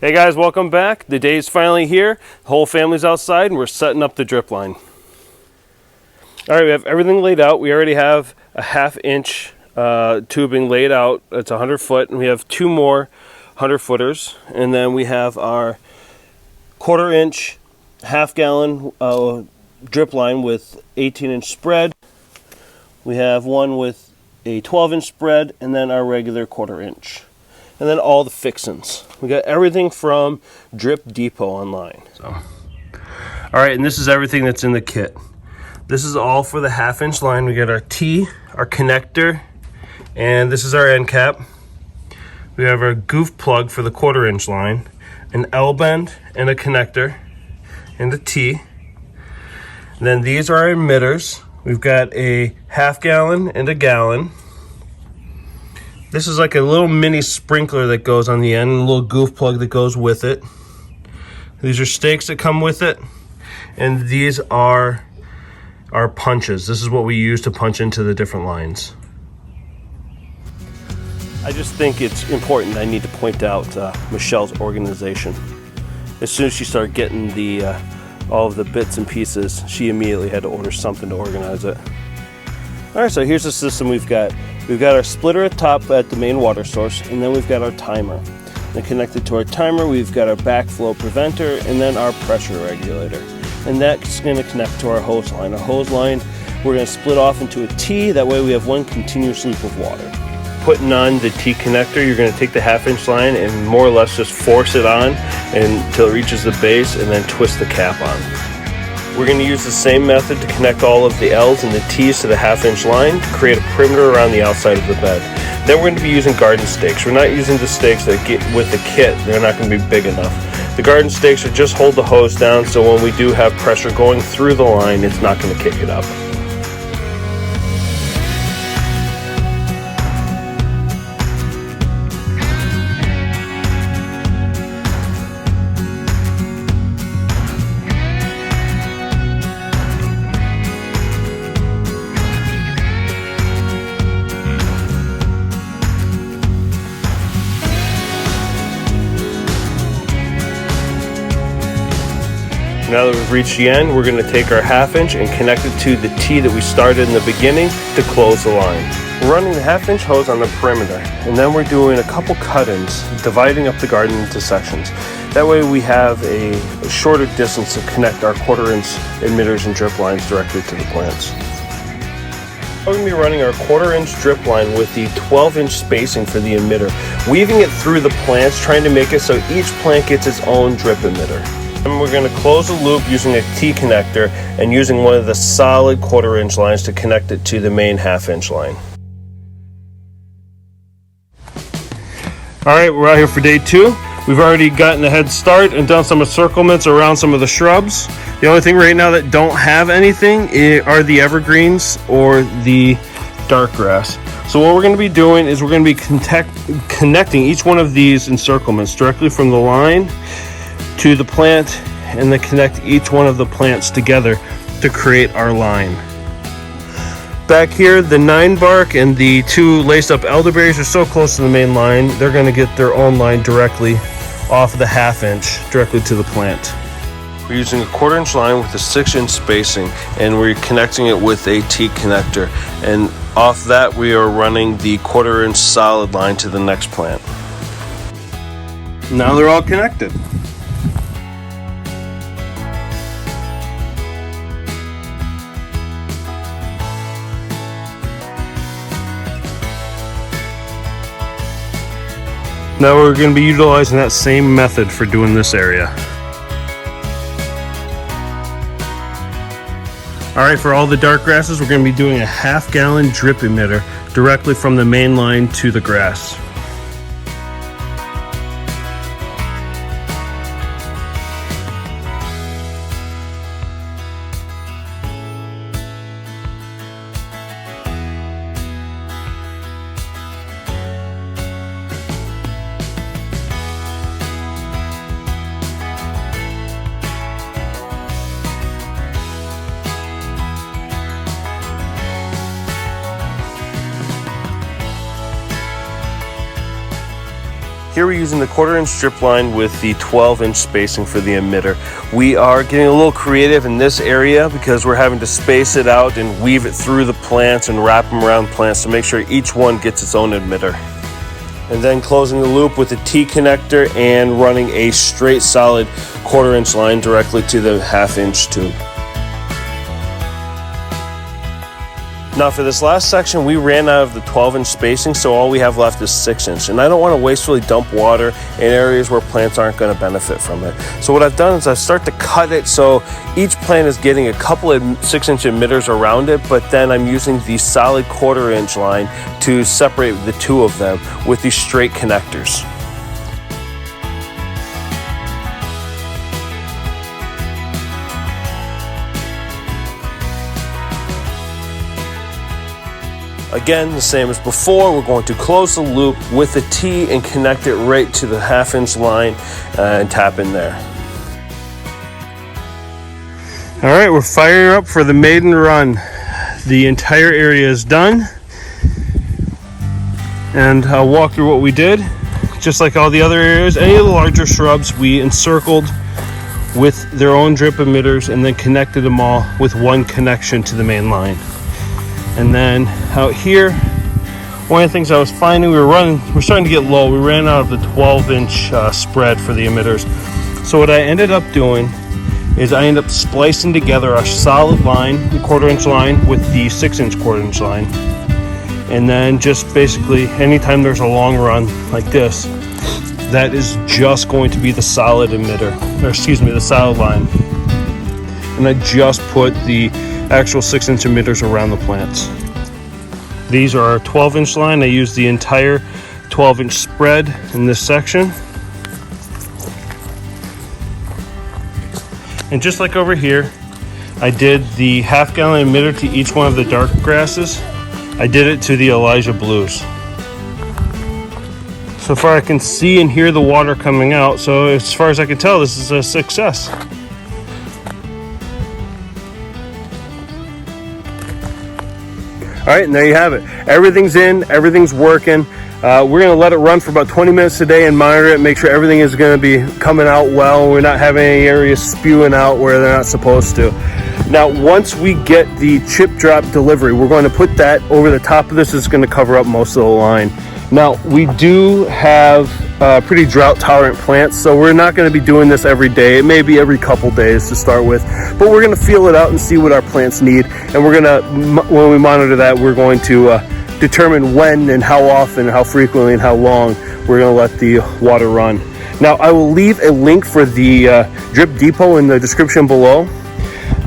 Hey guys, welcome back. The day's finally here. The whole family's outside and we're setting up the drip line. All right, we have everything laid out. We already have a 1/2 inch tubing laid out. It's 100 foot, and we have 2 more 100 footers. And then we have our 1/4 inch, 1/2 gallon drip line with 18 inch spread. We have one with a 12 inch spread, and then our regular 1/4 inch. And then all the fixins. We got everything from Drip Depot online. All right, and this is everything that's in the kit. This is all for the 1/2 inch line. We got our T, our connector, and this is our end cap. We have our goof plug for the 1/4 inch line, an L bend and a connector, and a T. And then these are our emitters. We've got a 1/2 gallon and a gallon. This is like a little mini sprinkler that goes on the end, and a little goof plug that goes with it. These are stakes that come with it, and these are our punches. This is what we use to punch into the different lines. I just think it's important. I need to point out Michelle's organization. As soon as she started getting all of the bits and pieces, she immediately had to order something to organize it. All right, so here's the system we've got. We've got our splitter at top at the main water source, and then we've got our timer. And connected to our timer, we've got our backflow preventer, and then our pressure regulator. And that's going to connect to our hose line. Our hose line, we're going to split off into a T. That way we have one continuous loop of water. Putting on the T connector, you're going to take the 1/2 inch line and more or less just force it on until it reaches the base, and then twist the cap on. We're going to use the same method to connect all of the L's and the T's to the 1/2 inch line to create a perimeter around the outside of the bed. Then we're going to be using garden stakes. We're not using the stakes that get with the kit. They're not going to be big enough. The garden stakes are just hold the hose down, so when we do have pressure going through the line, it's not going to kick it up. Now that we've reached the end, we're going to take our 1/2 inch and connect it to the T that we started in the beginning to close the line. We're running the 1/2 inch hose on the perimeter, and then we're doing a couple cut-ins, dividing up the garden into sections. That way we have a shorter distance to connect our 1/4 inch emitters and drip lines directly to the plants. We're going to be running our 1/4 inch drip line with the 12 inch spacing for the emitter, weaving it through the plants, trying to make it so each plant gets its own drip emitter. And we're going to close the loop using a T connector and using one of the solid 1/4 inch lines to connect it to the main 1/2 inch line. All right, we're out here for day 2. We've already gotten a head start and done some encirclements around some of the shrubs. The only thing right now that don't have anything are the evergreens or the dark grass. So what we're going to be doing is we're going to be connecting each one of these encirclements directly from the line to the plant, and then connect each one of the plants together to create our line. Back here, the 9 bark and the 2 laced up elderberries are so close to the main line, they're going to get their own line directly off the 1/2 inch directly to the plant. We're using a 1/4 inch line with a 6 inch spacing, and we're connecting it with a T connector, and off that we are running the 1/4 inch solid line to the next plant. Now they're all connected. Now we're going to be utilizing that same method for doing this area. Alright, for all the dark grasses, we're going to be doing a 1/2 gallon drip emitter directly from the main line to the grass. Here we're using the 1/4-inch drip line with the 12-inch spacing for the emitter. We are getting a little creative in this area because we're having to space it out and weave it through the plants and wrap them around plants to make sure each one gets its own emitter. And then closing the loop with the T connector and running a straight solid 1/4-inch line directly to the 1/2-inch tube. Now for this last section, we ran out of the 12-inch spacing, so all we have left is 6-inch. And I don't want to wastefully dump water in areas where plants aren't going to benefit from it. So what I've done is I start to cut it so each plant is getting a couple of 6-inch emitters around it, but then I'm using the solid 1/4-inch line to separate the two of them with these straight connectors. Again, the same as before, we're going to close the loop with the T and connect it right to the 1/2-inch line and tap in there. All right, we're firing up for the maiden run. The entire area is done. And I'll walk through what we did. Just like all the other areas, any of the larger shrubs we encircled with their own drip emitters and then connected them all with one connection to the main line. And then out here, one of the things I was finding, we're starting to get low. We ran out of the 12-inch spread for the emitters. So what I ended up doing is I ended up splicing together a solid line, the 1/4-inch line with the 6-inch 1/4-inch line. And then just basically anytime there's a long run like this, that is just going to be the solid emitter, or excuse me, the solid line. And I just put the actual 6-inch emitters around the plants. These are our 12-inch line. I used the entire 12-inch spread in this section. And just like over here, I did the 1/2 gallon emitter to each one of the dark grasses. I did it to the Elijah Blues. So far I can see and hear the water coming out, so as far as I can tell, this is a success. All right, and there you have it. Everything's in, everything's working. We're gonna let it run for about 20 minutes today and monitor it, make sure everything is gonna be coming out well. We're not having any areas spewing out where they're not supposed to. Now, once we get the chip drop delivery, we're going to put that over the top of this. It's gonna cover up most of the line. Now, we do have pretty drought tolerant plants, so we're not going to be doing this every day. It may be every couple days to start with, but we're going to feel it out and see what our plants need. And we're going to, when we monitor that, we're going to determine when and how often, how frequently and how long we're going to let the water run. Now, I will leave a link for the drip depot in the description below.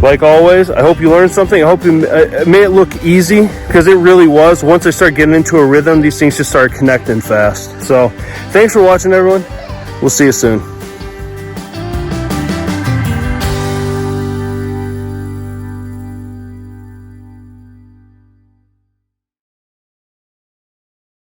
Like always, I hope you learned something. I hope it made it look easy, because it really was. Once I started getting into a rhythm, these things just started connecting fast. So thanks for watching, everyone. We'll see you soon.